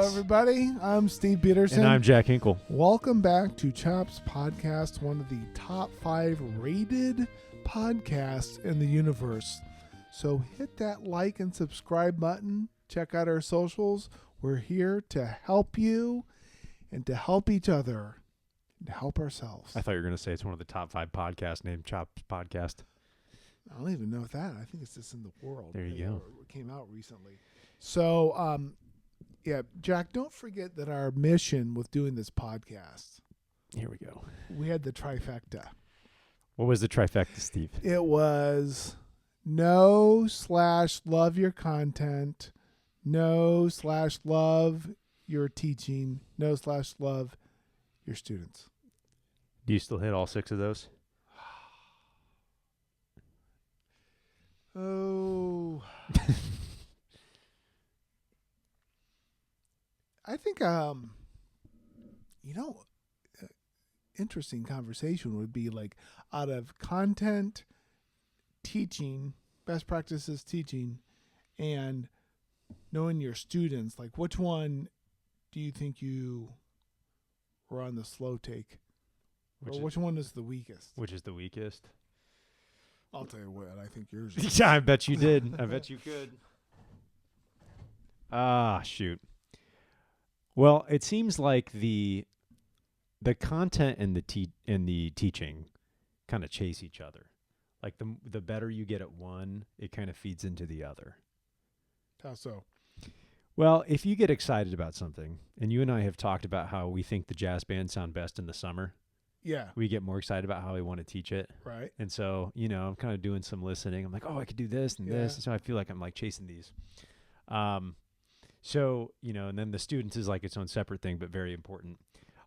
everybody. I'm Steve Peterson. And I'm Jack Hinkle. Welcome back to Chops Podcast, one of the top 5 rated podcasts in the universe. So hit that like and subscribe button. Check out our socials. We're here to help you and to help each other and to help ourselves. I thought you were going to say it's one of the top 5 podcasts named Chops Podcast. I don't even know that. I think it's just in the world. There you go. It came out recently. So, yeah, Jack, don't forget that our mission with doing this podcast, Here we go. we had the trifecta. What was the trifecta, Steve? It was know/love your content, know/love your teaching, know/love your students. Do you still hit all 6 of those? Oh, I think, interesting conversation would be like out of content, teaching, best practices teaching, and knowing your students, like which one do you think you were on the slow take? Which one is the weakest? Which is the weakest? I'll tell you what, I think yours is. Yeah, I bet you did. I bet you could. Shoot. Well, it seems like the content and the teaching kind of chase each other. Like the better you get at one, it kind of feeds into the other. How so? Well, if you get excited about something, and you and I have talked about how we think the jazz bands sound best in the summer, Yeah, we get more excited about how we want to teach it. right. And so, I'm kind of doing some listening. I'm like, oh, I could do this and this. Yeah. And so I feel like I'm like chasing these. So, and then the students is like its own separate thing, but very important.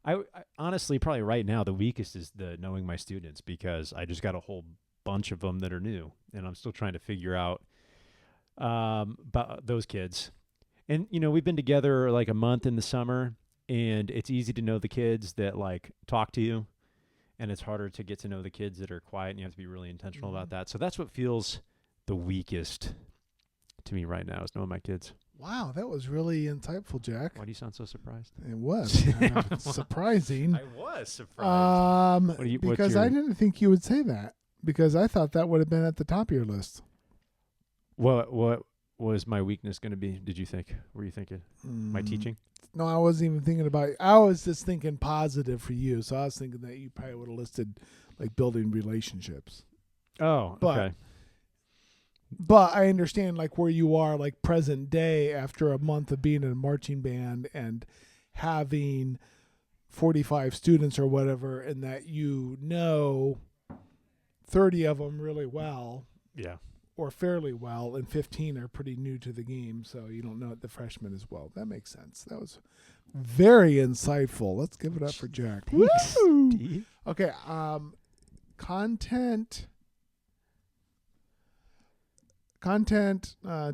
I honestly, probably right now, the weakest is the knowing my students, because I just got a whole bunch of them that are new, and I'm still trying to figure out about those kids. And, we've been together like a month in the summer, and it's easy to know the kids that like talk to you. And it's harder to get to know the kids that are quiet, and you have to be really intentional about that. So that's what feels the weakest to me right now, is knowing my kids. Wow, that was really insightful, Jack. Why do you sound so surprised? It was kind of surprising. I was surprised. Because I didn't think you would say that, because I thought that would have been at the top of your list. What was my weakness going to be, did you think? Were you thinking? My teaching? No, I wasn't even thinking about it. I was just thinking positive for you. So I was thinking that you probably would have listed like building relationships. Oh, okay. But I understand like where you are like present day after a month of being in a marching band and having 45 students or whatever, and that 30 of them really well. Yeah. Or fairly well, and 15 are pretty new to the game, so you don't know the freshmen as well. That makes sense. That was very insightful. Let's give it up for Jack. Thanks, Woo! Steve. Okay, content,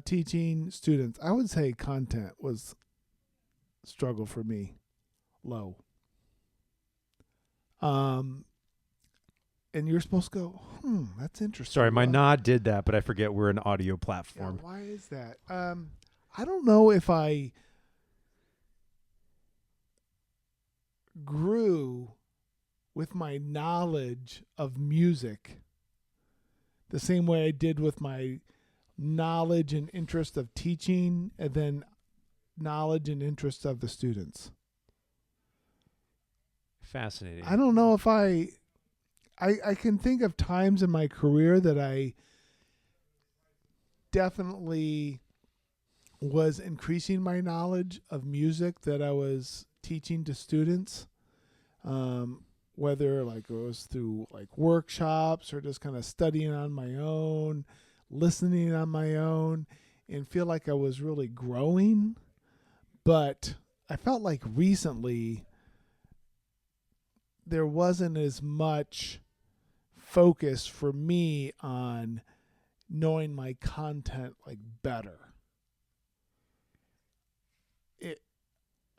teaching students. I would say content was struggle for me, low. And you're supposed to go, that's interesting. Sorry, my nod did that, but I forget we're an audio platform. Yeah, why is that? I don't know if I grew with my knowledge of music the same way I did with my knowledge and interest of teaching, and then knowledge and interest of the students. Fascinating. I don't know if I can think of times in my career that I definitely was increasing my knowledge of music that I was teaching to students, whether like it was through like workshops or just kind of studying on my own, listening on my own, and feel like I was really growing. But I felt like recently there wasn't as much focus for me on knowing my content like better.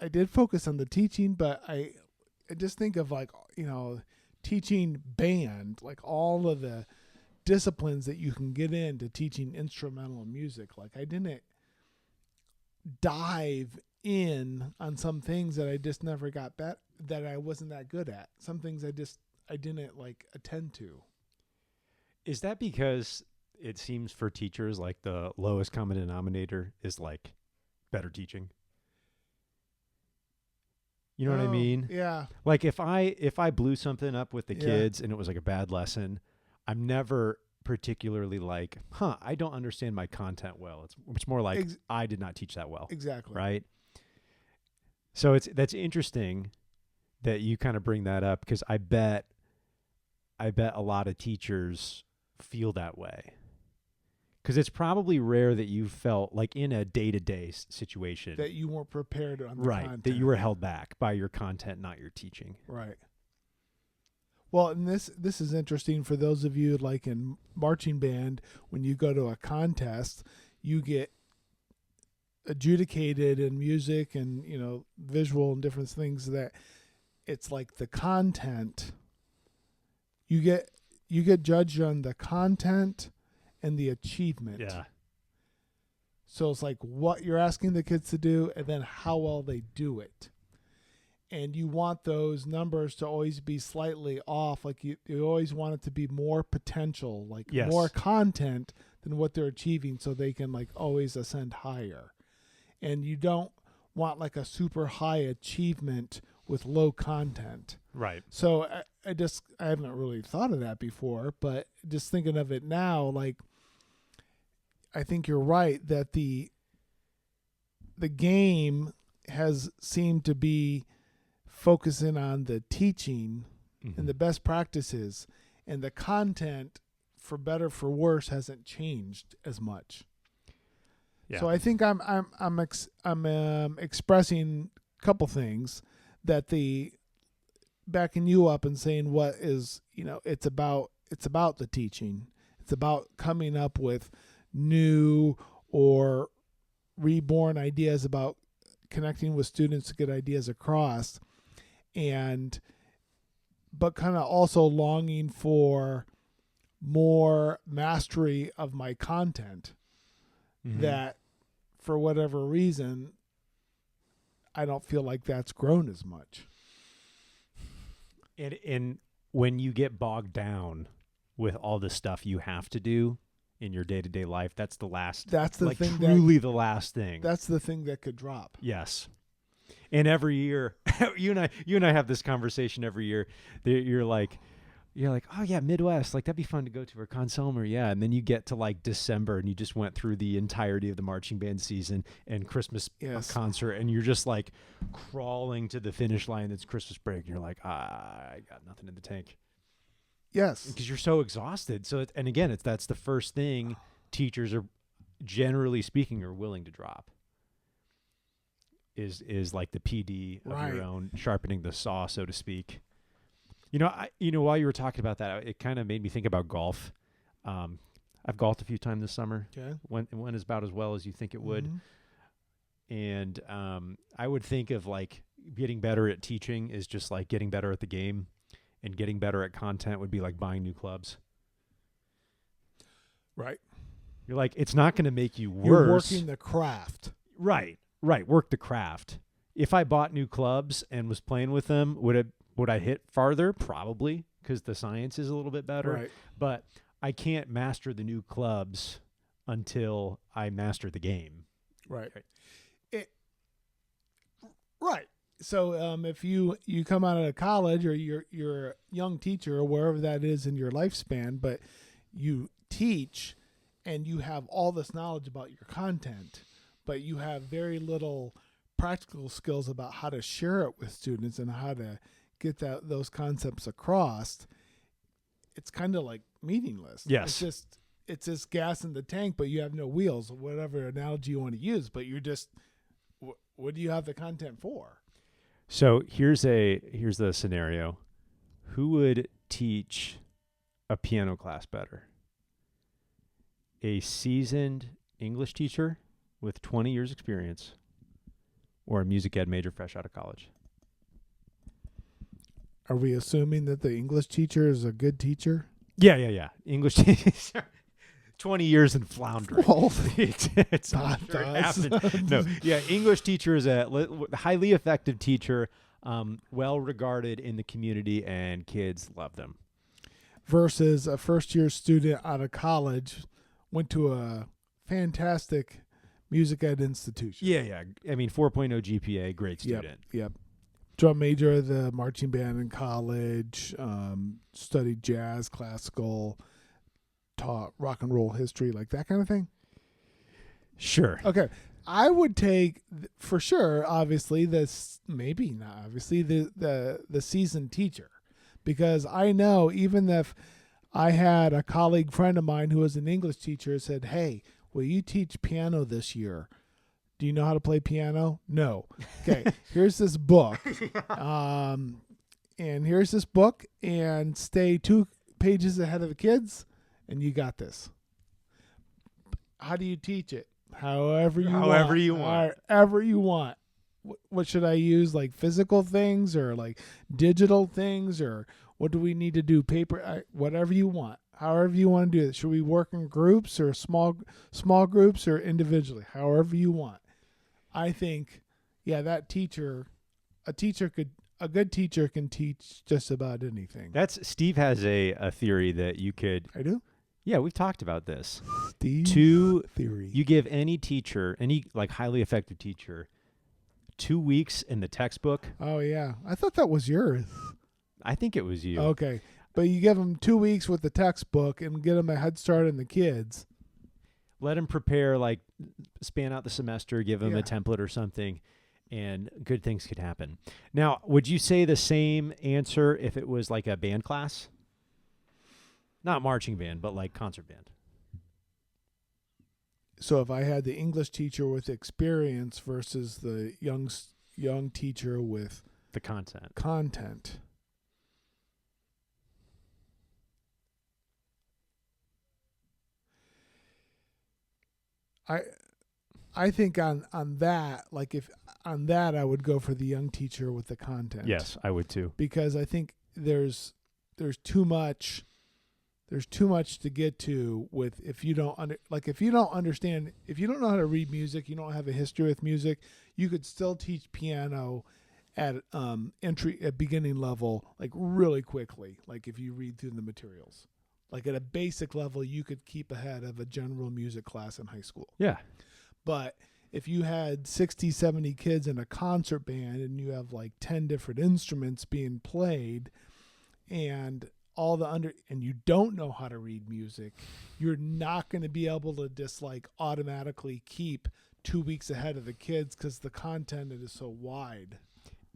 I did focus on the teaching, but I just think of like, teaching band, like all of the disciplines that you can get into teaching instrumental music. Like I didn't dive in on some things that I just never got that I wasn't that good at. Some things I didn't like attend to. Is that because it seems for teachers like the lowest common denominator is like better teaching? You know what I mean? Yeah. Like if I blew something up with the Yeah. kids and it was like a bad lesson, I'm never particularly like, I don't understand my content well. It's more like I did not teach that well. Exactly. Right? So that's interesting that you kind of bring that up, because I bet a lot of teachers feel that way. Because it's probably rare that you felt like in a day-to-day situation that you weren't prepared on the right, content. that you were held back by your content, not your teaching. Right. Well, and this is interesting for those of you like in marching band. When you go to a contest, you get adjudicated in music and visual and different things. That it's like the content. You get judged on the content and the achievement. Yeah. So it's like what you're asking the kids to do and then how well they do it. And you want those numbers to always be slightly off. Like you always want it to be more potential, like Yes. more content than what they're achieving, so they can like always ascend higher. And you don't want like a super high achievement with low content. Right. So I haven't really thought of that before, but just thinking of it now, like I think you're right that the game has seemed to be focusing on the teaching and the best practices, and the content, for better for worse, hasn't changed as much. Yeah. So I think I'm expressing a couple things that backing you up and saying what is, it's about the teaching. It's about coming up with new or reborn ideas about connecting with students to get ideas across, but kind of also longing for more mastery of my content that for whatever reason I don't feel like that's grown as much. And when you get bogged down with all the stuff you have to do in your day-to-day life, that's the last. That's the thing. Truly, the last thing. That's the thing that could drop. Yes. And every year, you and I have this conversation every year. You're like, oh yeah, Midwest, like that'd be fun to go to, or Conselmer, yeah. And then you get to like December, and you just went through the entirety of the marching band season and Christmas concert, and you're just like crawling to the finish line. It's Christmas break, and you're like, I got nothing in the tank. Yes, because you're so exhausted. So, and again, that's the first thing teachers are, generally speaking, are willing to drop. Is like the PD of your own, sharpening the saw, so to speak. While you were talking about that, it kind of made me think about golf. I've golfed a few times this summer. Okay. Went about as well as you think it would. And I would think of like getting better at teaching is just like getting better at the game, and getting better at content would be like buying new clubs. Right. You're like, it's not going to make you worse. You're working the craft. Right. Work the craft. If I bought new clubs and was playing with them, would I hit farther? Probably, because the science is a little bit better. Right. But I can't master the new clubs until I master the game. Right. Right. So if you come out of college, or you're a young teacher, or wherever that is in your lifespan, but you teach and you have all this knowledge about your content, but you have very little practical skills about how to share it with students and how to get those concepts across, it's kind of like meaningless. Yes. It's just gas in the tank, but you have no wheels, whatever analogy you want to use, but you're just, what do you have the content for? So here's the scenario. Who would teach a piano class better? A seasoned English teacher with 20 years experience, or a music ed major fresh out of college? Are we assuming that the English teacher is a good teacher? Yeah. English teacher. 20 years in floundering. Well, it's that sure it does. happened. No, yeah, English teacher is a highly effective teacher, well regarded in the community, and kids love them. Versus a first-year student out of college went to a fantastic music ed institution. Yeah. I mean, 4.0 GPA, great student. Yep. Drum major of the marching band in college, studied jazz, classical, taught rock and roll history, like that kind of thing. Sure. Okay. I would take for sure, obviously, maybe not obviously, the seasoned teacher. Because I know even if I had a colleague friend of mine who was an English teacher said, "Hey, will you teach piano this year? Do you know how to play piano?" No. Okay, here's this book. And here's this book, and stay 2 pages ahead of the kids, and you got this. How do you teach it? However you want. However you want. What should I use? Like physical things or like digital things, or what do we need to do? Paper, whatever you want. However you want to do it. Should we work in groups or small groups or individually? However you want. I think, that teacher, a good teacher can teach just about anything. Steve has a theory that you could. I do. Yeah, we've talked about this. Steve theory. You give any teacher, any like highly effective teacher, 2 weeks in the textbook. Oh yeah, I thought that was yours. I think it was you. Okay, but you give them 2 weeks with the textbook and get them a head start in the kids. Let them prepare, like span out the semester, give them Yeah. a template or something, and good things could happen. Now, would you say the same answer if it was like a band class? Not marching band, but like concert band. So if I had the English teacher with experience versus the young teacher with The content. content, I think on that, like if on that, I would go for the young teacher with the content. Yes, I would too. Because I think there's too much to get to with if you don't understand, if you don't know how to read music, you don't have a history with music, you could still teach piano at beginning level, like really quickly, like if you read through the materials. Like at a basic level, you could keep ahead of a general music class in high school. Yeah. But if you had 60, 70 kids in a concert band and you have like 10 different instruments being played and and you don't know how to read music, you're not going to be able to just like automatically keep 2 weeks ahead of the kids because the content is so wide.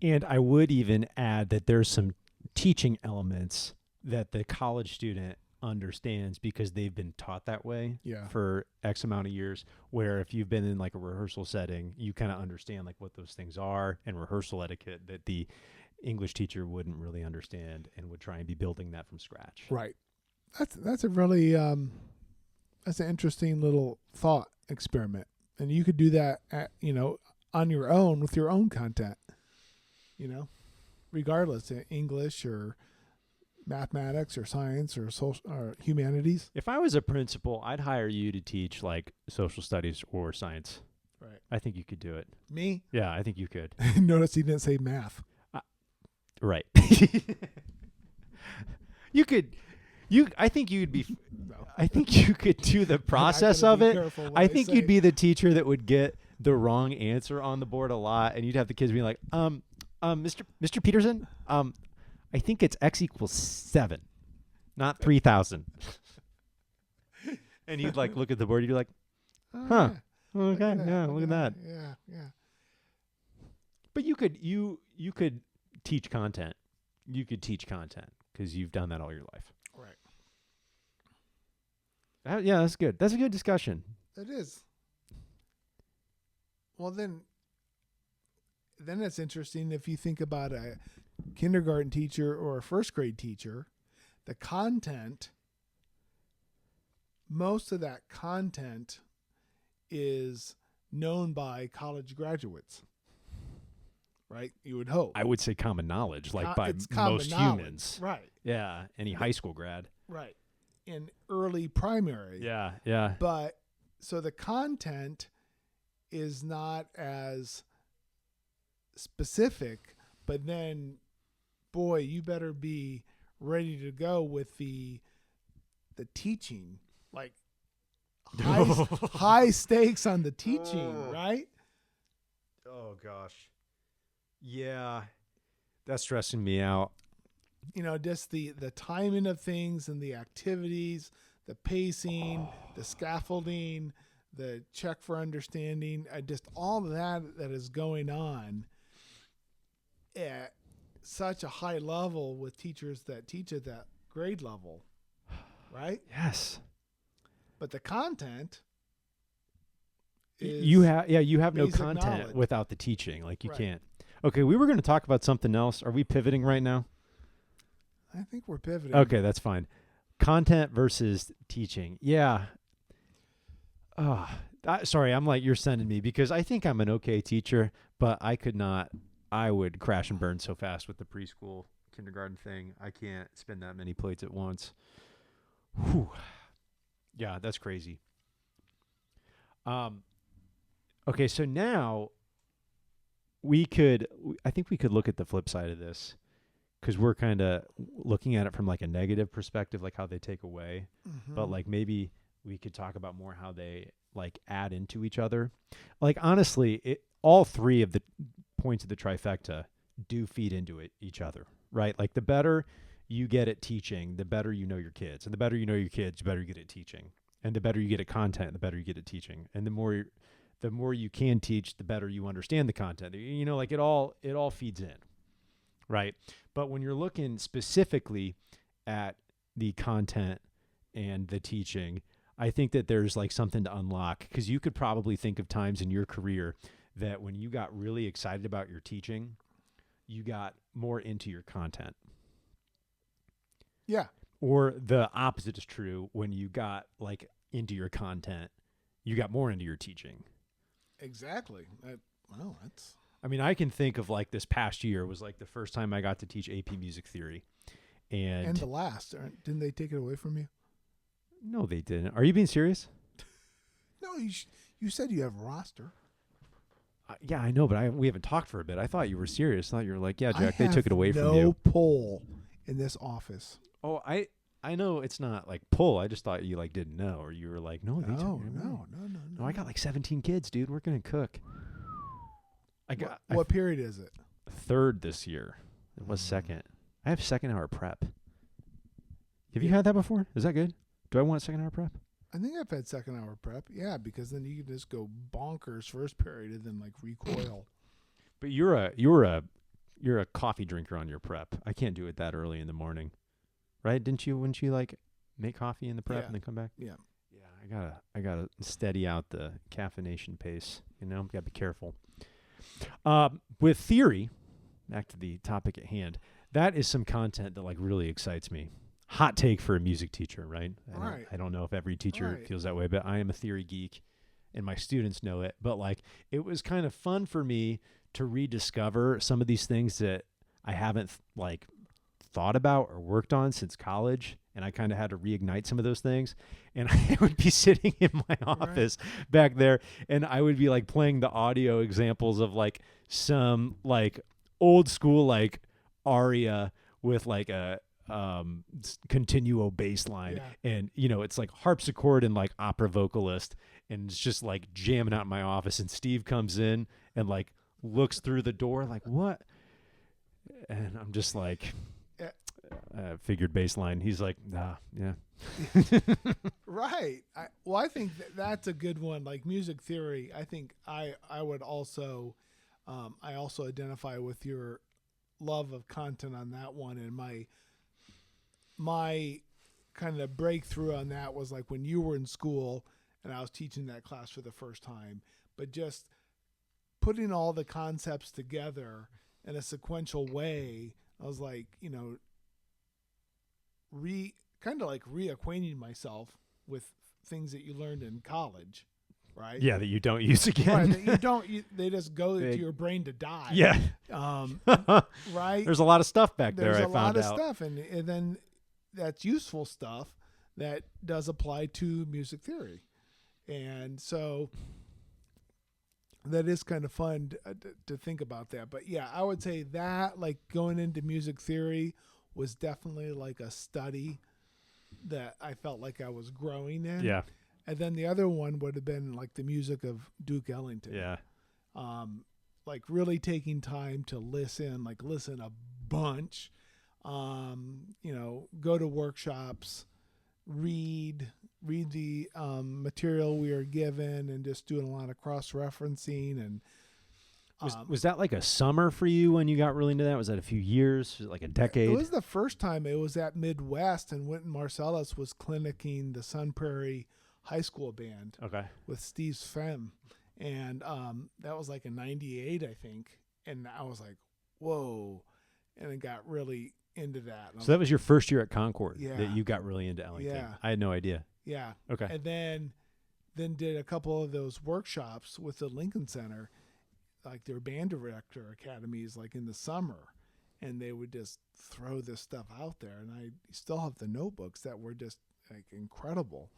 And I would even add that there's some teaching elements that the college student understands because they've been taught that way for X amount of years, where if you've been in like a rehearsal setting, you kind of understand like what those things are and rehearsal etiquette that the English teacher wouldn't really understand and would try and be building that from scratch. Right. That's a really that's an interesting little thought experiment. And you could do that on your own with your own content. Regardless of English or mathematics or science or social or humanities. If I was a principal, I'd hire you to teach like social studies or science. Right. I think you could do it. Me? Yeah, I think you could. Notice he didn't say math. Right. You could. I think you'd be. No. I think you could do the process of it. I think you'd be the teacher that would get the wrong answer on the board a lot, and you'd have the kids being like, Mr. Peterson, I think it's x equals 7, not 3,000. And you'd like look at the board, you'd be like, huh, okay, yeah, look at that. Yeah. But you could teach content. You could teach content because you've done that all your life. Right. Yeah, that's good. That's a good discussion. It is. Well, then it's interesting if you think about a kindergarten teacher or a first grade teacher, the content, most of that content is known by college graduates, right? You would hope. I would say common knowledge, like by it's common most knowledge. humans. Right. Yeah, any high school grad. Right. in early primary. Yeah. Yeah. But so the content is not as specific, but then, boy, you better be ready to go with the teaching, like high stakes on the teaching, right? Oh gosh. Yeah. That's stressing me out. Just the timing of things and the activities, the pacing, the scaffolding, the check for understanding, just all of that is going on at such a high level with teachers that teach at that grade level, right? Yes. But the content is You have no basic content knowledge. without the teaching. Like you Right. can't. Okay, we were going to talk about something else. Are we pivoting right now? I think we're pivoting. Okay, that's fine. Content versus teaching. Yeah. Sorry, I'm like, you're sending me because I think I'm an okay teacher, but I would crash and burn so fast with the preschool kindergarten thing. I can't spin that many plates at once. Whew. Yeah, that's crazy. Okay, so now I think we could look at the flip side of this because we're kind of looking at it from like a negative perspective, like how they take away, but like maybe we could talk about more how they like add into each other. Like honestly, all three of the points of the trifecta do feed into each other, right? Like the better you get at teaching, the better you know your kids, and the better you know your kids, the better you get at teaching, and the better you get at content, the better you get at teaching, and the more you can teach, the better you understand the content. Like it all feeds in, right? But when you're looking specifically at the content and the teaching, I think that there's like something to unlock because you could probably think of times in your career that when you got really excited about your teaching, you got more into your content. Yeah. Or the opposite is true. When you got like into your content, you got more into your teaching. Exactly. That's. I mean, I can think of like this past year was like the first time I got to teach AP music theory. And the last. Didn't they take it away from you? No, they didn't. Are you being serious? No, you said you have a roster. Yeah, I know, but we haven't talked for a bit. I thought you were serious. I thought you were like, yeah, Jack, they I took it away have from you. No pull in this office. Oh, I know it's not like pull. I just thought you like didn't know, or you were like, no, they took it away. No, I got like 17 kids, dude. We're gonna cook. What period is it? Third this year. It was second. I have second hour prep. Have you had that before? Is that good? Do I want second hour prep? I think I've had second hour prep. Yeah, because then you can just go bonkers first period and then like recoil. But you're a coffee drinker on your prep. I can't do it that early in the morning, right? Wouldn't you like make coffee in the prep and then come back? Yeah. Yeah, I gotta steady out the caffeination pace. Gotta be careful. With theory, back to the topic at hand, that is some content that like really excites me. Hot take for a music teacher, right? I don't know if every teacher feels that way, but I am a theory geek and my students know it. But like, it was kind of fun for me to rediscover some of these things that I haven't like thought about or worked on since college. And I kind of had to reignite some of those things. And I would be sitting in my office back there and I would be like playing the audio examples of like some like old school like aria with like a continuo bass line, and it's like harpsichord and like opera vocalist, and it's just like jamming out in my office, and Steve comes in and like looks through the door like, what? And I'm just like, figured bass line. He's like, nah, yeah. Right. I think that's a good one. Like music theory, I think I would also I also identify with your love of content on that one, and my kind of breakthrough on that was like when you were in school and I was teaching that class for the first time, but just putting all the concepts together in a sequential way. I was like, kind of like reacquainting myself with things that you learned in college, right? Yeah, that you don't use again. Right, that they just go to your brain to die. Yeah. Right? There's a lot of stuff back there. There's I a lot found of out. stuff, and then that's useful stuff that does apply to music theory. And so that is kind of fun to think about that. But yeah, I would say that like going into music theory was definitely like a study that I felt like I was growing in. Yeah. And then the other one would have been like the music of Duke Ellington. Yeah. Like really taking time to listen a bunch, go to workshops, read the material we are given, and just doing a lot of cross-referencing. And was that like a summer for you when you got really into that? Was that a few years? Was it like a decade? It was the first time it was at Midwest, and Wynton Marsalis was clinicking the Sun Prairie High School band with Steve Sven. And that was like in 98, I think. And I was like, whoa. And it got really into that. So that was your first year at Concord Yeah. that you got really into Ellington. Yeah. I had no idea. Yeah. Okay. And then did a couple of those workshops with the Lincoln Center, like their band director academies, like in the summer. And they would just throw this stuff out there. And I still have the notebooks that were just like incredible,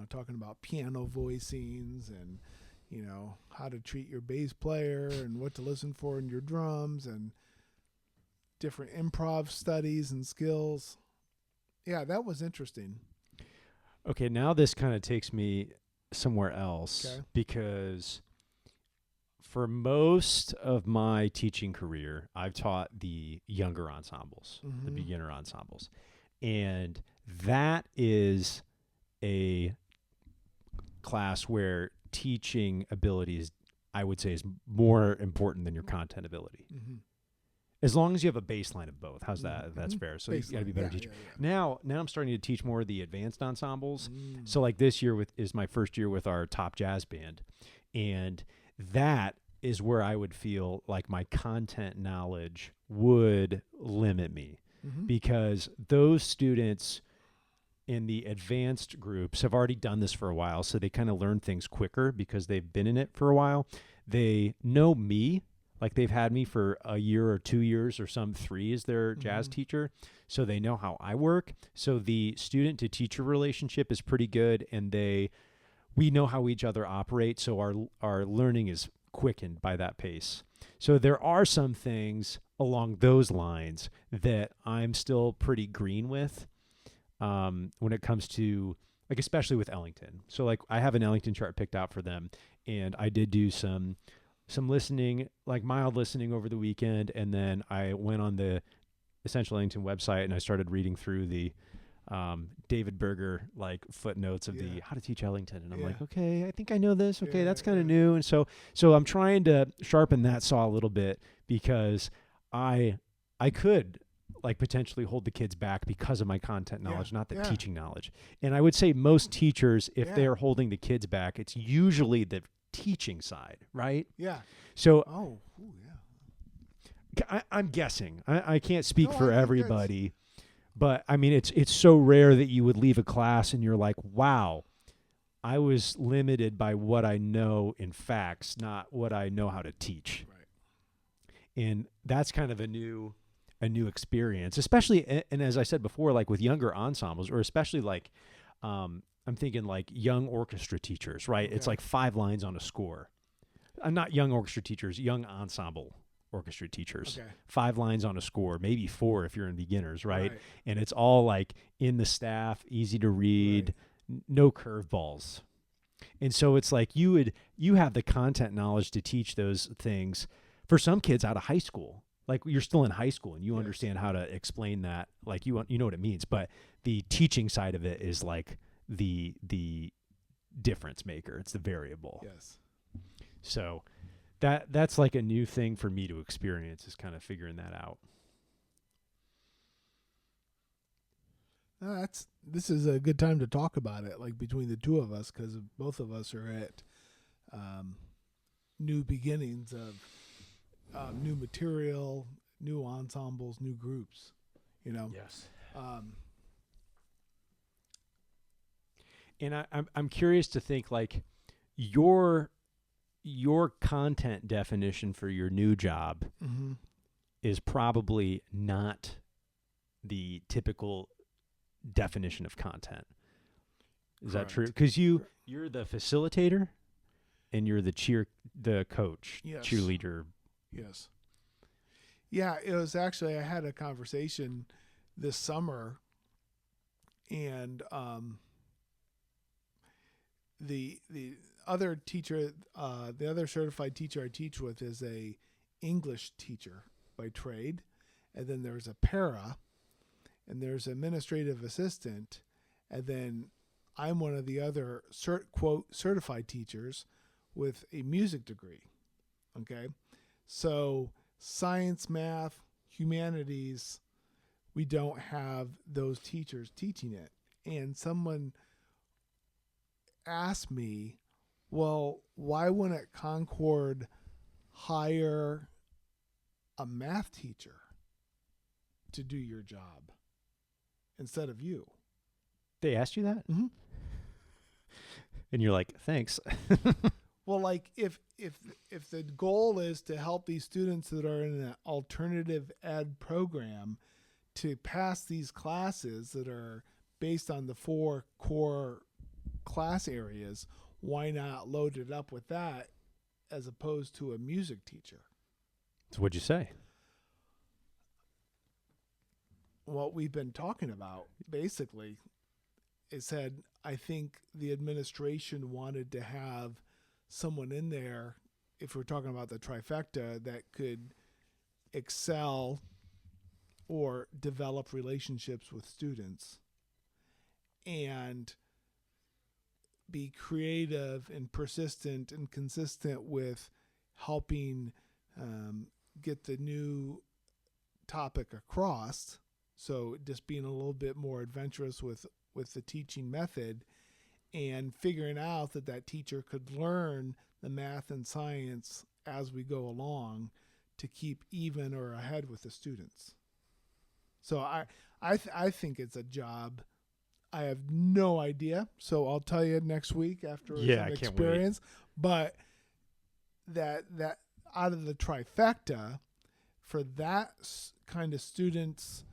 talking about piano voicings and, how to treat your bass player and what to listen for in your drums and different improv studies and skills. Yeah, that was interesting. Okay, now this kind of takes me somewhere else Okay. because for most of my teaching career, I've taught the younger ensembles, the beginner ensembles. And that is a class where teaching ability is, I would say, is more important than your content ability. Mm-hmm. As long as you have a baseline of both. How's that? That's fair. So you got to be a better teacher. Yeah. Now I'm starting to teach more of the advanced ensembles. Mm. So like this year is my first year with our top jazz band. And that is where I would feel like my content knowledge would limit me because those students in the advanced groups have already done this for a while. So they kind of learn things quicker because they've been in it for a while. They know me. Like they've had me for a year or 2 years or some 3 as their jazz teacher. So they know how I work. So the student to teacher relationship is pretty good. And we know how each other operate. So our learning is quickened by that pace. So there are some things along those lines that I'm still pretty green with when it comes to, like, especially with Ellington. So like I have an Ellington chart picked out for them, and I did do some listening, like mild listening over the weekend. And then I went on the Essential Ellington website and I started reading through the David Berger like footnotes of the How to Teach Ellington. And I'm like, okay, I think I know this. Okay, that's kind of new. And so I'm trying to sharpen that saw a little bit because I could like potentially hold the kids back because of my content knowledge, not the teaching knowledge. And I would say most teachers, if they're holding the kids back, it's usually the teaching side, right? Yeah. So I'm guessing. I can't speak for everybody, but I mean it's so rare that you would leave a class and you're like, wow, I was limited by what I know in facts, not what I know how to teach. Right. And that's kind of a new experience, especially, and as I said before, like with younger ensembles, or especially like I'm thinking like young orchestra teachers, right? It's like 5 lines on a score. Not young orchestra teachers, young ensemble orchestra teachers. Okay. 5 lines on a score, maybe 4 if you're in beginners, right? And it's all like in the staff, easy to read, no curveballs. And so it's like you have the content knowledge to teach those things for some kids out of high school. Like you're still in high school and you understand how to explain that. Like you know what it means, but the teaching side of it is like the difference maker. It's the variable. Yes. So that's like a new thing for me to experience, is kind of figuring that out. This is a good time to talk about it, like between the two of us, because both of us are at new beginnings of new material, new ensembles, new groups. Yes. And I'm curious to think like your content definition for your new job is probably not the typical definition of content. Is that true? Correct. Because you're the facilitator and you're the coach, Yes. cheerleader. Yes. Yeah, it was actually, I had a conversation this summer, and the other teacher, the other certified teacher I teach with is a English teacher by trade, and then there's a para, and there's administrative assistant, and then I'm one of the other quote certified teachers with a music degree. Okay, so science, math, humanities, we don't have those teachers teaching it. And someone asked me, well, why wouldn't Concord hire a math teacher to do your job instead of you? They asked you that? Mm-hmm. And you're like, thanks. Well, like if the goal is to help these students that are in an alternative ed program to pass these classes that are based on the 4 core class areas, why not load it up with that as opposed to a music teacher? So what'd you say? What we've been talking about, basically, it said, I think the administration wanted to have someone in there, if we're talking about the trifecta, that could excel or develop relationships with students and be creative and persistent and consistent with helping get the new topic across. So just being a little bit more adventurous with the teaching method, and figuring out that teacher could learn the math and science as we go along to keep even or ahead with the students. So I think it's a job. I have no idea. So I'll tell you next week after some experience. But that out of the trifecta, for that kind of student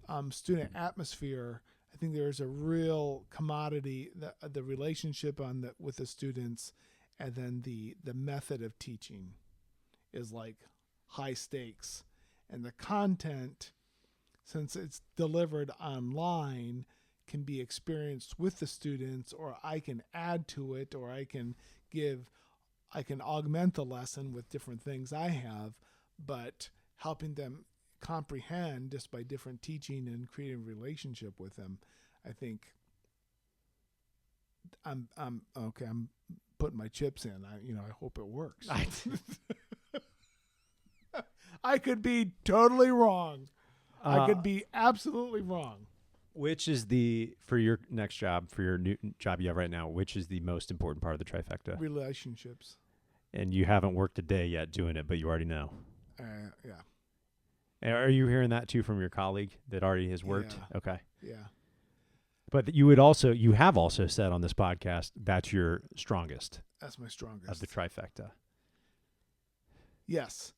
atmosphere, I think there's a real commodity, the relationship with the students, and then the method of teaching is like high stakes. And the content, since it's delivered online, can be experienced with the students, or I can add to it, or I can augment the lesson with different things I have, but helping them comprehend just by different teaching and creating a relationship with them. I think I'm okay. I'm putting my chips in. I hope it works. I could be totally wrong. I could be absolutely wrong. Which is for your next job, for your new job you have right now, which is the most important part of the trifecta? Relationships. And you haven't worked a day yet doing it, but you already know. Yeah. And are you hearing that too from your colleague that already has worked? Yeah. Okay. Yeah. But you have also said on this podcast that's your strongest. That's my strongest. Of the trifecta. Yes.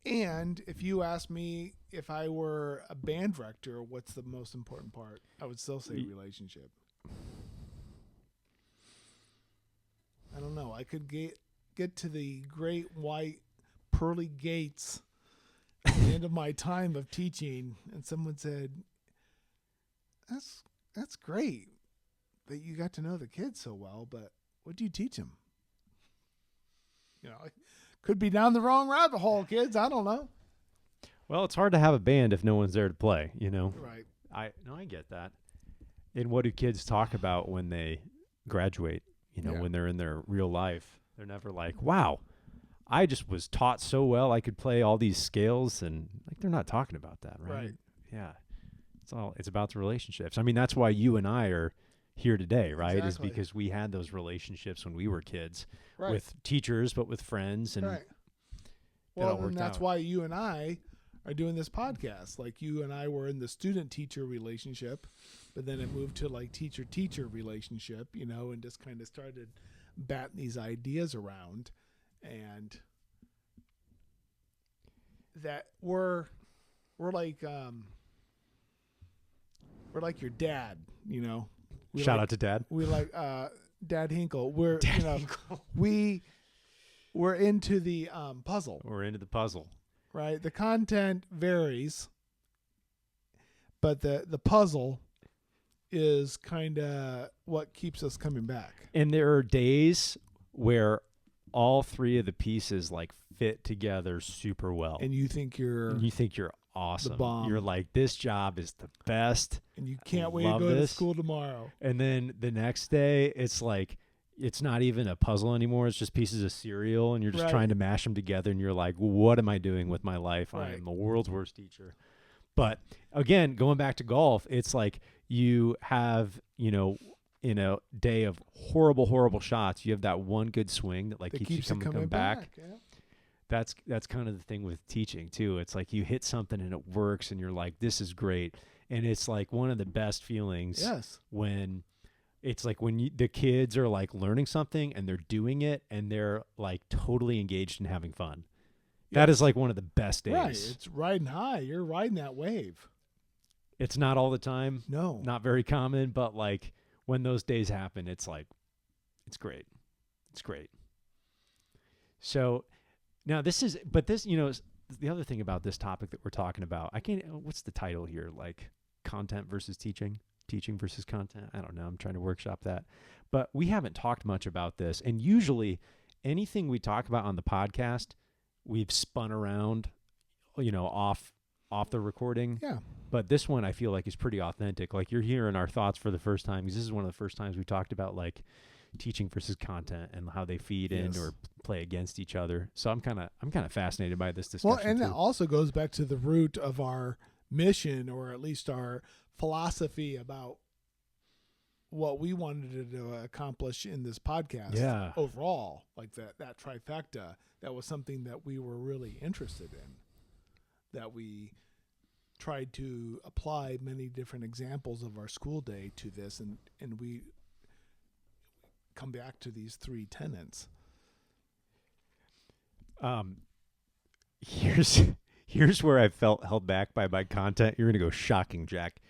And if you ask me if I were a band director, what's the most important part? I would still say relationship. I don't know. I could get to the great white pearly gates at the end of my time of teaching, and someone said, that's great that you got to know the kids so well, but what do you teach them? I could be down the wrong rabbit hole, kids. I don't know. Well, it's hard to have a band if no one's there to play, Right. I get that. And what do kids talk about when they graduate, when they're in their real life? They're never like, wow, I just was taught so well I could play all these scales, and like they're not talking about that, right? Right. Yeah. It's about the relationships. I mean, that's why you and I are here today, right? Exactly. Is because we had those relationships when we were kids Right. with teachers, but with friends, and Right. it all Well, and worked that's out. why you and I are doing this podcast. Like, you and I were in the student-teacher relationship, but then it moved to like teacher-teacher relationship, and just kind of started batting these ideas around, and that we're like your dad, Shout out to Dad. We like Dad Hinkle. We're Dad you know Hinkle. we're into the puzzle, We're into the puzzle. right? The content varies, but the puzzle is kind of what keeps us coming back. And there are days where all three of the pieces like fit together super well. And you think And you think you're awesome. bomb. You're like, this job is the best. and you can't wait to love go to this. school tomorrow. And then the next day, it's like, it's not even a puzzle anymore. It's just pieces of cereal, and you're just Right. trying to mash them together. And you're like, what am I doing with my life? I Right. am the world's worst teacher. But again, going back to golf, it's like you have, in a day of horrible, horrible shots, you have that one good swing that like That keeps keeps you it coming coming back. Yeah. That's kind of the thing with teaching too. It's like you hit something and it works, and you're like, this is great. And it's like one of the best feelings Yes. when it's like when the kids are like learning something and they're doing it and they're like totally engaged and having fun. That is like one of the best days. Right. It's riding high. You're riding that wave. It's not all the time, No. not very common, but like when those days happen, it's like, it's great. It's great. So now this, the other thing about this topic that we're talking about, what's the title here? Like content versus teaching versus content. I don't know. I'm trying to workshop that, but we haven't talked much about this. And usually anything we talk about on the podcast, we've spun around, off the recording. Yeah. But this one I feel like is pretty authentic. Like you're hearing our thoughts for the first time, because this is one of the first times we talked about like teaching versus content and how they feed in Yes. or play against each other. So I'm kind of fascinated by this discussion. Well, and too. that also goes back to the root of our mission, or at least our philosophy about what we wanted to accomplish in this podcast. Yeah. Overall, like that trifecta, that was something that we were really interested in, that we tried to apply many different examples of our school day to this, and we come back to these three tenets. Here's where I felt held back by my content. You're gonna go shocking, Jack.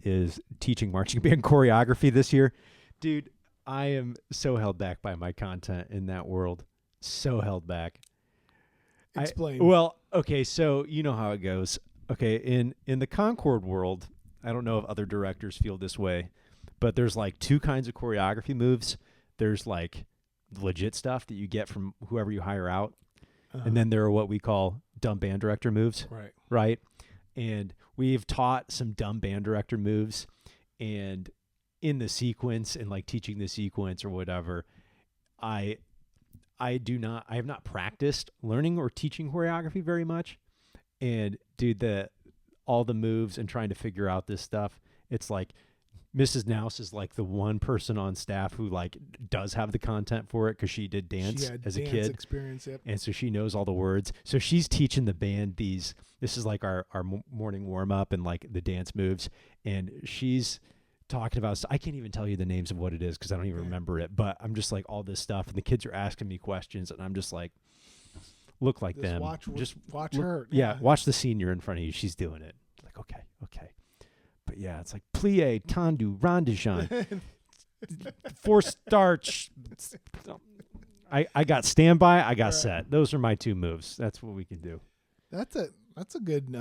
Is teaching marching band choreography this year, dude. I am so held back by my content in that world. So held back. Explain. Well, okay, so you know how it goes. Okay, in the Concord world, I don't know if other directors feel this way, but there's like two kinds of choreography moves. There's like legit stuff that you get from whoever you hire out, and then there are what we call dumb band director moves, right. right? And we've taught some dumb band director moves, and in the sequence and like teaching the sequence or whatever, I have not practiced learning or teaching choreography very much. And dude, all the moves and trying to figure out this stuff, it's like Mrs. Nouse is like the one person on staff who like does have the content for it, because she did dance as a kid. Experience, yep. And so she knows all the words. So she's teaching the band this is like our morning warm up and like the dance moves. And she's talking about, I can't even tell you the names of what it is because I don't even remember it, but I'm just like all this stuff. And the kids are asking me questions and I'm just like, look like them. Just watch look, her. Yeah. Watch the senior in front of you. She's doing it. Like, okay. But yeah, it's like plie, tendu, rondinjean, four starch. I got standby. I got Right. set. Those are my two moves. That's what we can do. That's a good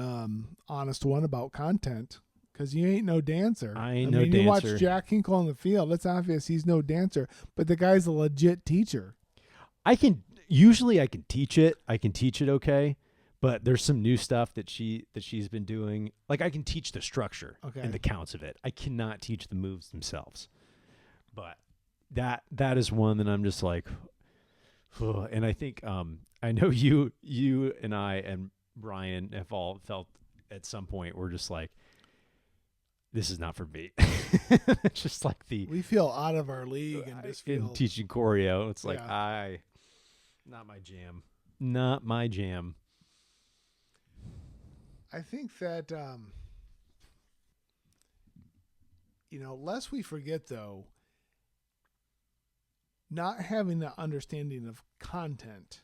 honest one about content, because you ain't no dancer. I ain't no You watch dancer. Jack Hinkle on the field. It's obvious he's no dancer, but the guy's a legit teacher. I can teach it. I can teach it okay, but there's some new stuff that she's been doing. Like I can teach the structure and the counts of it. I cannot teach the moves themselves. But that is one that I'm just like, ugh. And I think I know you and I and Brian have all felt at some point we're just like, this is not for me. It's just like we feel out of our league in this in field. teaching choreo. It's like Yeah. not my jam. Not my jam. I think that lest we forget though, not having the understanding of content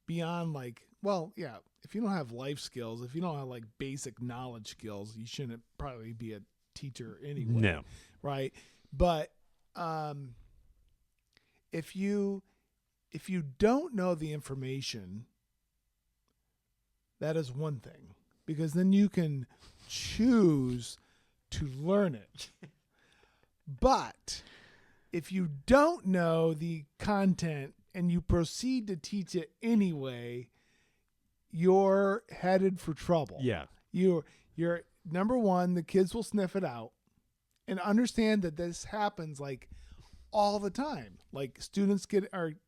beyond like, well, yeah, if you don't have life skills, if you don't have like basic knowledge skills, you shouldn't probably be a teacher anyway. No. Right. But if you don't know the information, that is one thing, because then you can choose to learn it. But if you don't know the content and you proceed to teach it anyway, you're headed for trouble. Yeah. You're number one, the kids will sniff it out, and understand that this happens like all the time. Like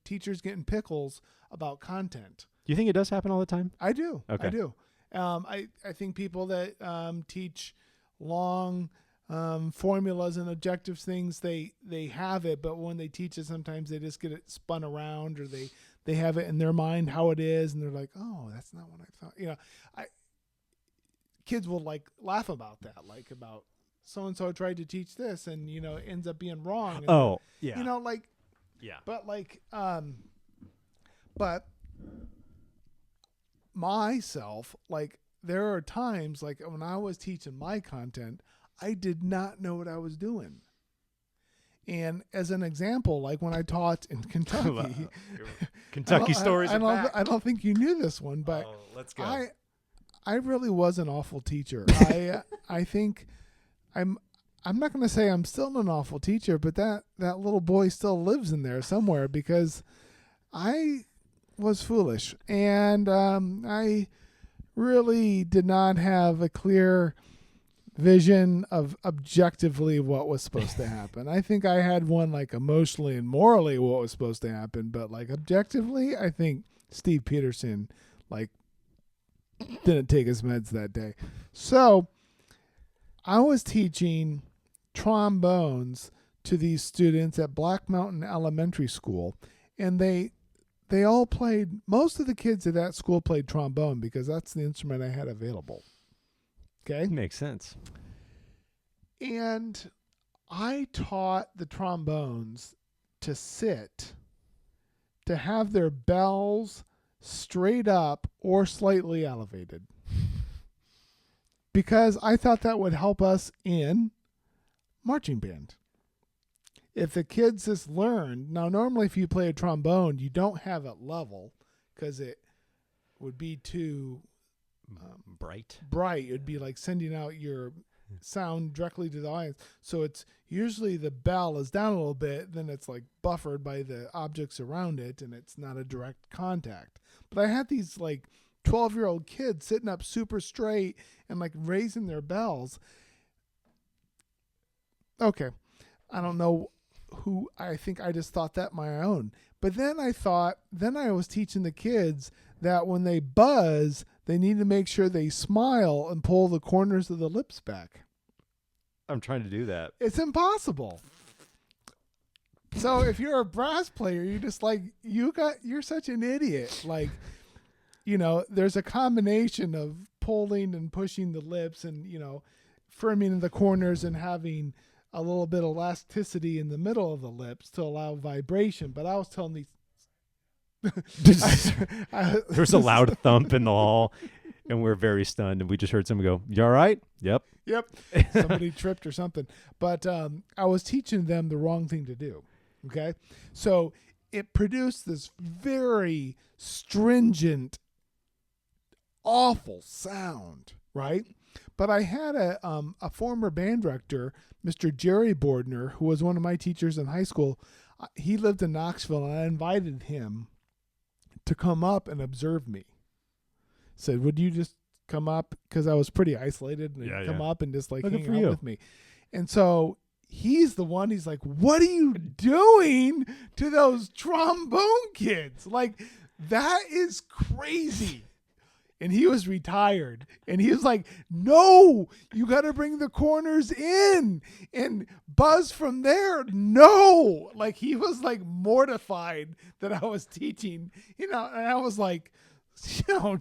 teachers getting pickles about content. Do you think it does happen all the time? I do. Okay. I do. I think people that teach long formulas and objectives things, they have it, but when they teach it, sometimes they just get it spun around, or they have it in their mind how it is, and they're like, oh, that's not what I thought. Kids will like laugh about that, like about so-and-so tried to teach this and, it ends up being wrong. And, Oh, yeah. Yeah. But myself, like, there are times, like when I was teaching my content, I did not know what I was doing. And as an example, like when I taught in Kentucky, Kentucky stories are back. I don't think you knew this one, but let's go. I really was an awful teacher. I think I'm not going to say I'm still an awful teacher, but that little boy still lives in there somewhere, because I was foolish, and I really did not have a clear vision of objectively what was supposed to happen. I think I had one like emotionally and morally what was supposed to happen, but like objectively, I think Steve Peterson like didn't take his meds that day. So I was teaching trombones to these students at Black Mountain Elementary School, and they all played, most of the kids at that school played trombone because that's the instrument I had available. Okay? Makes sense. And I taught the trombones to sit, to have their bells straight up or slightly elevated, because I thought that would help us in marching band. If the kids just learned, now normally if you play a trombone, you don't have it level because it would be too bright. It would be like sending out your sound directly to the audience. So it's usually the bell is down a little bit, then it's like buffered by the objects around it, and it's not a direct contact. But I had these like 12-year-old kids sitting up super straight and like raising their bells. Okay. I don't know who, I think I just thought that my own. But then I was teaching the kids that when they buzz, they need to make sure they smile and pull the corners of the lips back. I'm trying to do that. It's impossible. So if you're a brass player, you're just like, you're such an idiot. Like, there's a combination of pulling and pushing the lips and, firming the corners and having a little bit of elasticity in the middle of the lips to allow vibration. But I was telling these, There's a loud thump in the hall, and we're very stunned. And we just heard someone go, "You all right?" Yep. Somebody tripped or something. But I was teaching them the wrong thing to do. Okay. So it produced this very stringent, awful sound, right? But I had a former band director, Mr. Jerry Bordner, who was one of my teachers in high school. He lived in Knoxville, and I invited him to come up and observe me. Said, would you just come up? Because I was pretty isolated, and come up and just like hang out with me. And so he's like, what are you doing to those trombone kids? Like, that is crazy. And he was retired, and he was like, no, you got to bring the corners in and buzz from there. No, like he was like mortified that I was teaching, and I was like,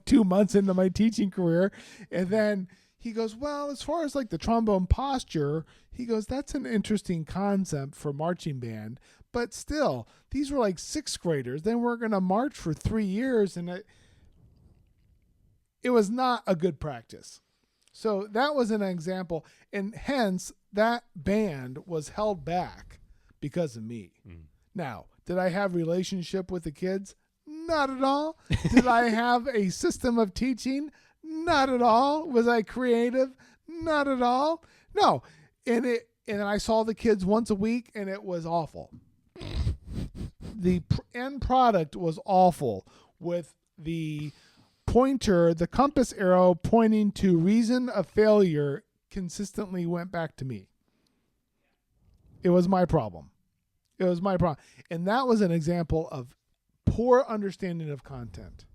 2 months into my teaching career. And then he goes, well, as far as like the trombone posture, he goes, that's an interesting concept for marching band, but still, these were like sixth graders. Then we're going to march for 3 years, and it was not a good practice. So that was an example. And hence, that band was held back because of me. Now, did I have relationship with the kids? Not at all. Did I have a system of teaching? Not at all. Was I creative? Not at all. No. And I saw the kids once a week, and it was awful. The end product was awful, with the pointer, the compass arrow pointing to reason of failure consistently went back to me. It was my problem. And that was an example of poor understanding of content.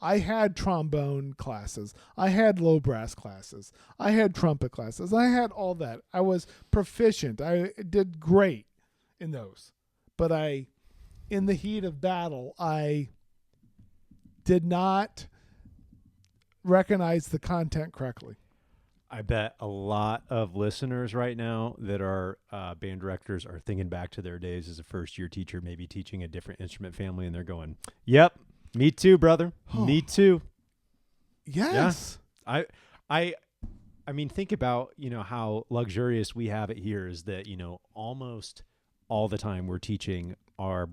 I had trombone classes. I had low brass classes. I had trumpet classes. I had all that. I was proficient. I did great in those. But in the heat of battle, I did not recognize the content correctly. I bet a lot of listeners right now that are band directors are thinking back to their days as a first-year teacher, maybe teaching a different instrument family, and they're going, "Yep, me too, brother. Me too." Yes. Yeah. I mean, think about, how luxurious we have it here is that, almost all the time we're teaching our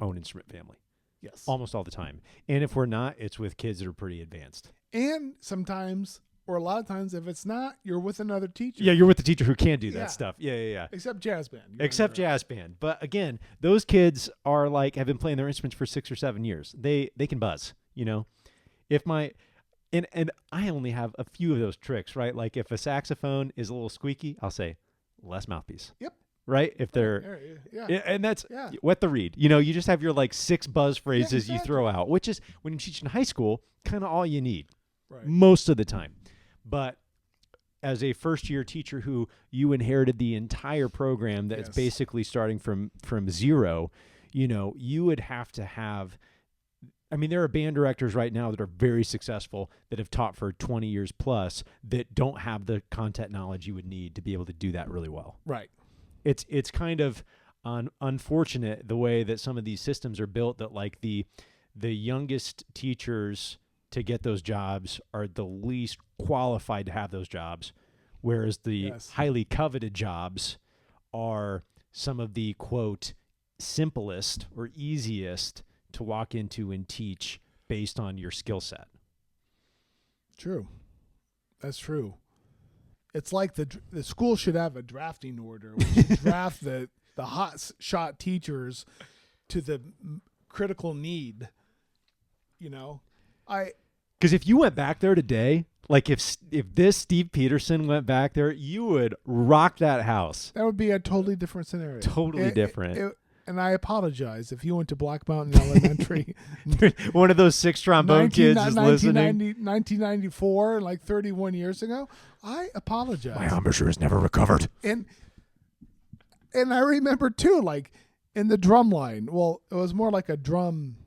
own instrument family. Yes. Almost all the time. And if we're not, it's with kids that are pretty advanced. And sometimes, or a lot of times, if it's not, you're with another teacher. Yeah, you're with the teacher who can do Yeah. that stuff. Yeah. Except jazz band. Except jazz band. But again, those kids are have been playing their instruments for 6 or 7 years. They can buzz, If and I only have a few of those tricks, right? Like if a saxophone is a little squeaky, I'll say less mouthpiece. Yep. Right? If they're and that's wet the reed. You just have your 6 buzz phrases you throw out, which is when you teach in high school, kind of all you need. Right. Most of the time. But as a first-year teacher who you inherited the entire program that's basically starting from zero, you would have to have – I mean, there are band directors right now that are very successful that have taught for 20 years plus that don't have the content knowledge you would need to be able to do that really well. Right. It's kind of unfortunate the way that some of these systems are built that the youngest teachers – to get those jobs are the least qualified to have those jobs, whereas the highly coveted jobs are some of the, quote, simplest or easiest to walk into and teach based on your skill set. True. That's true. It's like the school should have a drafting order. We should draft the hot shot teachers to the critical need, Because if you went back there today, if this Steve Peterson went back there, you would rock that house. That would be a totally different scenario. Totally different. And I apologize if you went to Black Mountain Elementary. One of those 6 trombone kids is listening. 1994, 31 years ago. I apologize. My embouchure has never recovered. And I remember too, in the drum line. Well, it was more like a drum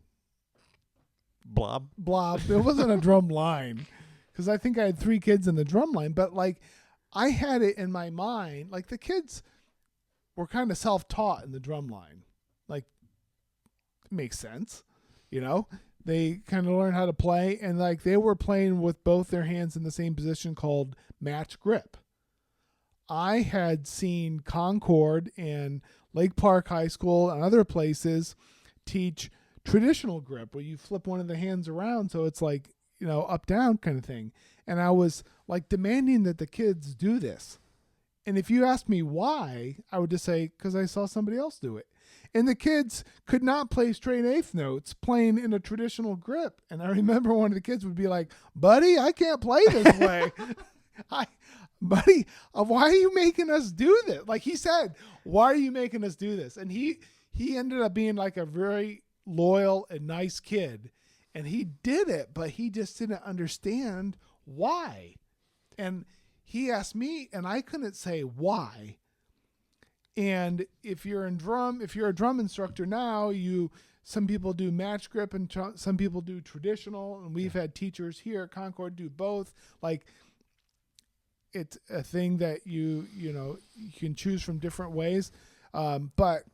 blob. It wasn't a drum line because I think I had 3 kids in the drum line, but I had it in my mind, the kids were kind of self-taught in the drum line. It makes sense. They kind of learned how to play, and they were playing with both their hands in the same position called match grip. I had seen Concord and Lake Park High School and other places teach traditional grip where you flip one of the hands around so it's up down kind of thing. And I was demanding that the kids do this. And if you asked me why, I would just say because I saw somebody else do it. And the kids could not play straight eighth notes playing in a traditional grip. And I remember one of the kids would be like, "Buddy, I can't play this way." Buddy, why are you making us do this? He said, "Why are you making us do this?" And he ended up being a very loyal and nice kid, and he did it, but he just didn't understand why. And he asked me, and I couldn't say why. And if you're a drum instructor now, some people do match grip and some people do traditional, and we've had teachers here at Concord do both. It's a thing that you can choose from different ways, but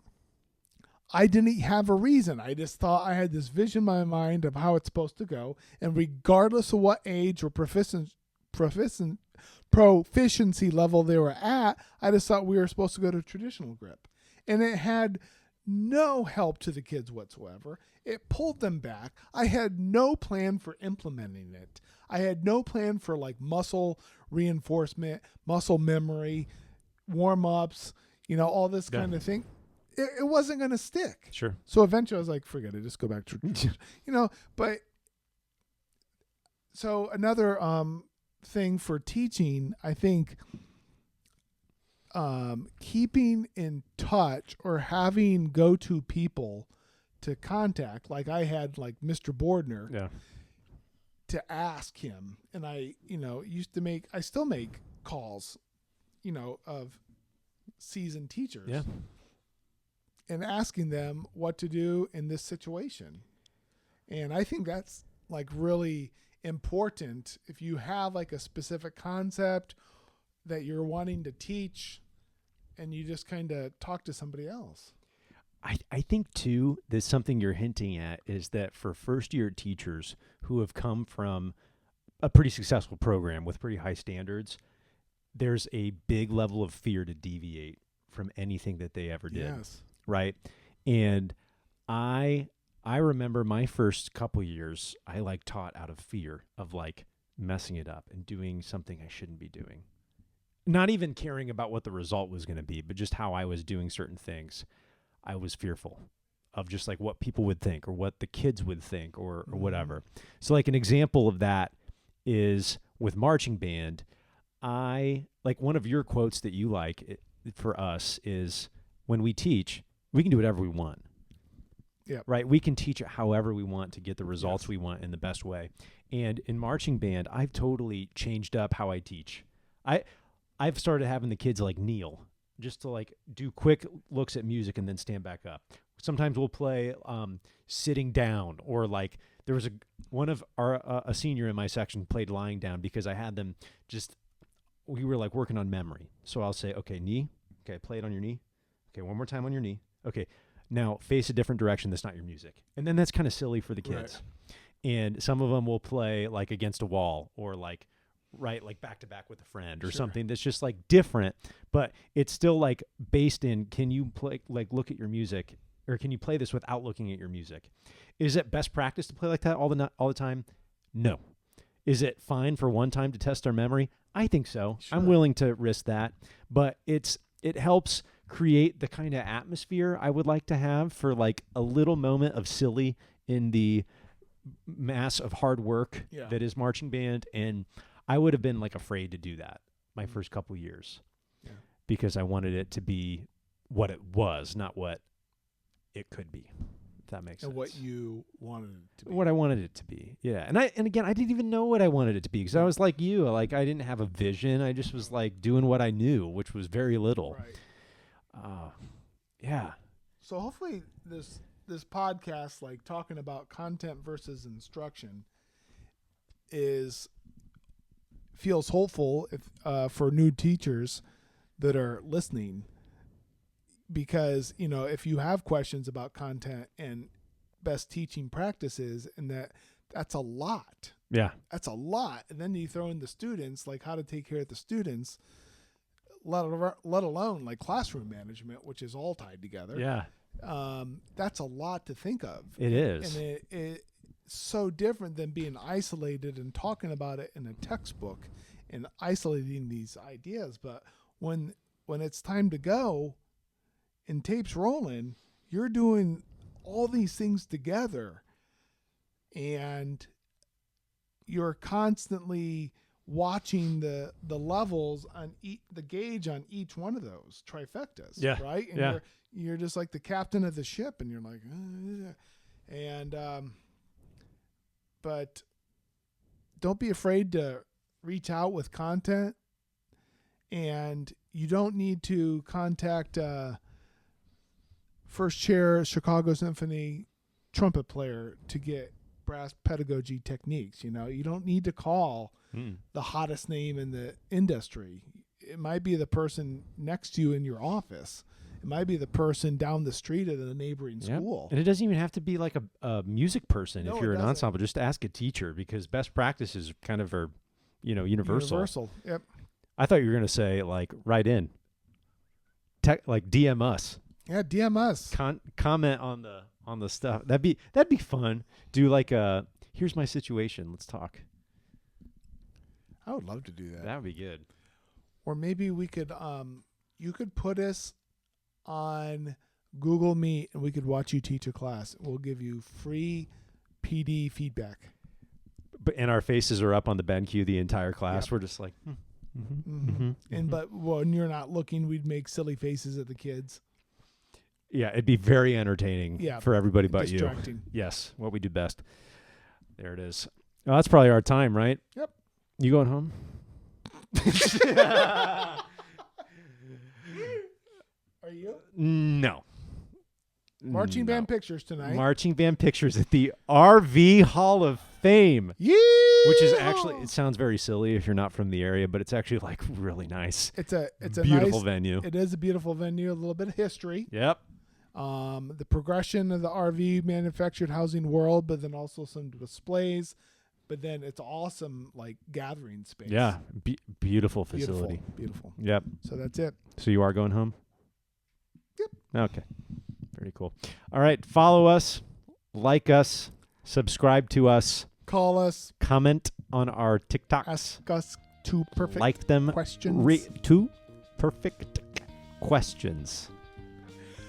I didn't have a reason. I just thought I had this vision in my mind of how it's supposed to go. And regardless of what age or proficiency proficiency level they were at. I just thought we were supposed to go to traditional grip. And it had no help to the kids whatsoever. It pulled them back. I had no plan for implementing it. I had no plan for like muscle reinforcement, muscle memory, warm-ups, all this kind of thing. It wasn't going to stick. Sure. So eventually I was like, forget it. Just go back to, but so another thing for teaching, I think, keeping in touch or having go-to people to contact, like I had like Mr. Bordner to ask him. And I, I still make calls, of seasoned teachers. Yeah. And asking them what to do in this situation. And I think that's like really important if you have like a specific concept that you're wanting to teach and you just kind of talk to somebody else. I think too, that something you're hinting at is that for first year teachers who have come from a pretty successful program with pretty high standards, there's a big level of fear to deviate from anything that they ever did. Yes. Right. And I remember my first couple years, I like taught out of fear of like messing it up and doing something I shouldn't be doing. Not even caring about what the result was going to be, but just how I was doing certain things. I was fearful of just like what people would think or what the kids would think or whatever. So like an example of that is with marching band. I like one of your quotes that you like for us is when we teach, we can do whatever we want. Yeah. Right. We can teach it however we want to get the results we want in the best way. And in marching band, I've totally changed up how I teach. I've started having the kids like kneel just to like do quick looks at music and then stand back up. Sometimes we'll play sitting down, or like there was a senior in my section played lying down because I had them we were like working on memory. So I'll say, okay, knee. Okay, play it on your knee. Okay, one more time on your knee. Okay, now face a different direction that's not your music. And then that's kind of silly for the kids. Right. And some of them will play like against a wall or like like back to back with a friend or something that's just like different, but it's still like based in, can you play, like look at your music, or can you play this without looking at your music? Is it best practice to play like that all the time? No. Is it fine for one time to test our memory? I think so. Sure. I'm willing to risk that, but it helps create the kind of atmosphere I would like to have for like a little moment of silly in the mass of hard work that is marching band. And I would have been like afraid to do that my first couple years because I wanted it to be what it was, not what it could be. If that makes sense. And what you wanted it to be. What I wanted it to be. Yeah. And again, I didn't even know what I wanted it to be because I was like you. Like I didn't have a vision. I just was like doing what I knew, which was very little. Right. Yeah. So hopefully this podcast, like talking about content versus instruction, feels hopeful for new teachers that are listening, because if you have questions about content and best teaching practices, and that's a lot. Yeah, that's a lot. And then you throw in the students, like how to take care of the students, let alone like classroom management, which is all tied together. Yeah. That's a lot to think of. It is. And it's so different than being isolated and talking about it in a textbook and isolating these ideas. But when it's time to go and tape's rolling, you're doing all these things together, and you're constantly watching the levels on the gauge on each one of those trifectas. Yeah. Right. And you're just like the captain of the ship, and you're like, but don't be afraid to reach out with content, and you don't need to contact first chair Chicago Symphony trumpet player to get brass pedagogy techniques. You don't need to call the hottest name in the industry. It might be the person next to you in your office. It might be the person down the street at a neighboring school. And it doesn't even have to be like a music person. No, if you're an ensemble, just ask a teacher, because best practices kind of are, universal. Yep. I thought you were gonna say like write in, like DM us, Yeah, DM us. comment on the stuff. That'd be fun. Do like a here's my situation. Let's talk. I would love to do that. That would be good. Or maybe we could you could put us on Google Meet and we could watch you teach a class. We'll give you free PD feedback. And our faces are up on the BenQ the entire class. Yep. We're just like, But when you're not looking, we'd make silly faces at the kids. Yeah, it'd be very entertaining for everybody but distracting. You. Yes, what we do best. There it is. Oh, that's probably our time, right? Yep. You going home? Are you? No. Marching band pictures tonight. Marching band pictures at the RV Hall of Fame. Yeah. Which is actually, it sounds very silly if you're not from the area, but it's actually like really nice. It's a beautiful nice venue. It is a beautiful venue. A little bit of history. Yep. The progression of the RV manufactured housing world, but then also some displays. But then it's awesome, like gathering space. Yeah, beautiful facility. Beautiful. Yep. So that's it. So you are going home? Yep. Okay. Very cool. All right. Follow us, like us, subscribe to us, call us, comment on our TikToks, ask us 2 perfect like them, questions. 2 perfect questions.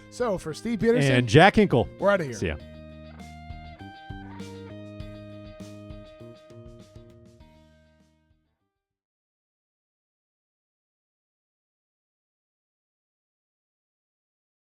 So for Steve Peterson and Jack Hinkle, we're out of here. See ya.